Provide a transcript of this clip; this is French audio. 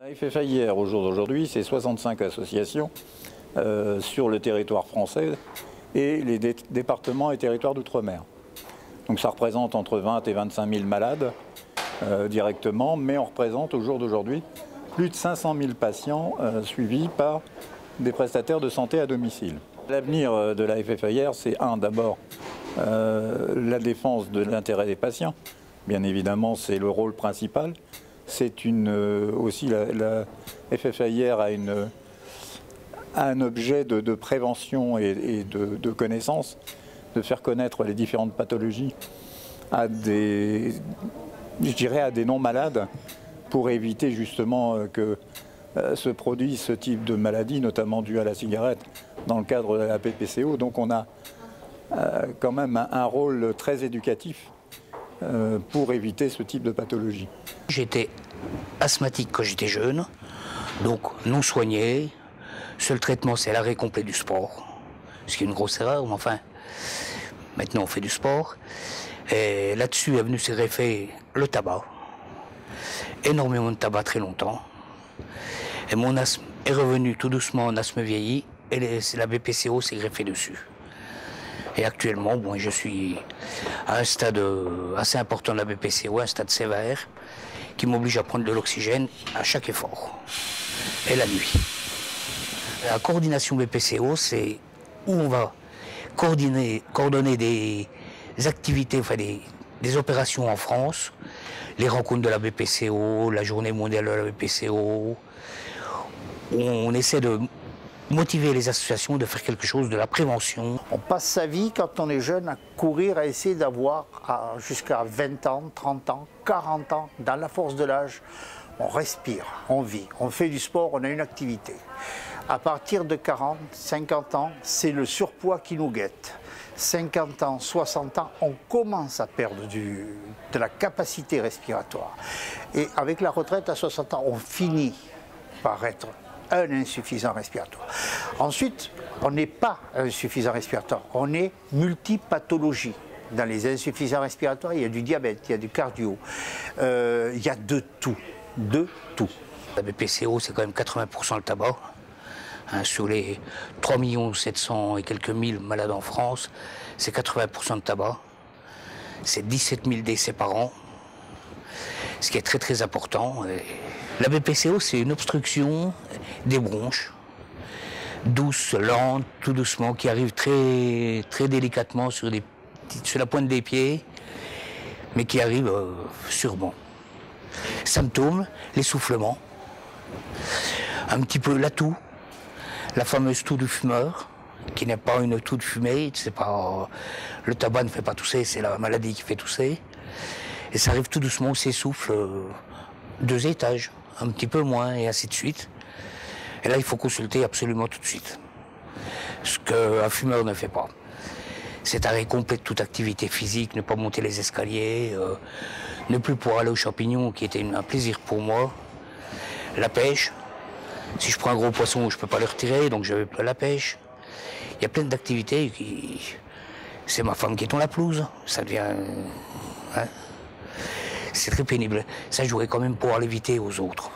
La FFAIR, au jour d'aujourd'hui, c'est 65 associations sur le territoire français et les départements et territoires d'outre-mer. Donc ça représente entre 20 et 25 000 malades directement, mais on représente au jour d'aujourd'hui plus de 500 000 patients suivis par des prestataires de santé à domicile. L'avenir de la FFAIR, c'est d'abord la défense de l'intérêt des patients. Bien évidemment, c'est le rôle principal. C'est aussi la FFAIR a un objet de prévention et de connaissance, de faire connaître les différentes pathologies à des non-malades pour éviter justement que se produise ce type de maladie, notamment due à la cigarette, dans le cadre de la BPCO. Donc on a quand même un rôle très éducatif pour éviter ce type de pathologie. J'étais asthmatique quand j'étais jeune, donc non soigné. Seul traitement, c'est l'arrêt complet du sport, ce qui est une grosse erreur, mais enfin, maintenant on fait du sport. Et là-dessus est venu se greffer le tabac, énormément de tabac très longtemps. Et mon asthme est revenu tout doucement en asthme vieilli, et la BPCO s'est greffée dessus. Et actuellement, bon, je suis à un stade assez important de la BPCO, un stade sévère, qui m'oblige à prendre de l'oxygène à chaque effort, et la nuit. La coordination BPCO, c'est où on va coordonner des activités, enfin des opérations en France, les rencontres de la BPCO, la journée mondiale de la BPCO, où on essaie de motiver les associations de faire quelque chose de la prévention. On passe sa vie, quand on est jeune, à courir, à essayer d'avoir jusqu'à 20 ans, 30 ans, 40 ans, dans la force de l'âge. On respire, on vit, on fait du sport, on a une activité. À partir de 40, 50 ans, c'est le surpoids qui nous guette. 50 ans, 60 ans, on commence à perdre de la capacité respiratoire. Et avec la retraite à 60 ans, on finit par être un insuffisant respiratoire. Ensuite, on n'est pas insuffisant respiratoire, on est multipathologie. Dans les insuffisants respiratoires, il y a du diabète, il y a du cardio, il y a de tout, La BPCO, c'est quand même 80% le tabac. Sur les 3 700 et quelques mille malades en France, c'est 80% de tabac. C'est 17 000 décès par an, ce qui est très très important. La BPCO, c'est une obstruction des bronches, douce, lente, tout doucement, qui arrive très, très délicatement sur la pointe des pieds, mais qui arrive sûrement. Symptômes, l'essoufflement, un petit peu la toux, la fameuse toux du fumeur, qui n'est pas une toux de fumée, le tabac ne fait pas tousser, c'est la maladie qui fait tousser. Et ça arrive tout doucement, on s'essouffle 2 étages, un petit peu moins, et ainsi de suite. Et là, il faut consulter absolument tout de suite. Ce qu'un fumeur ne fait pas. C'est arrêt complet de toute activité physique, ne pas monter les escaliers, ne plus pouvoir aller aux champignons, qui était un plaisir pour moi. La pêche. Si je prends un gros poisson, je ne peux pas le retirer, donc je vais à la pêche. Il y a plein d'activités. C'est ma femme qui est dans la pelouse. Ça devient... C'est très pénible. Ça, je voudrais quand même pouvoir l'éviter aux autres.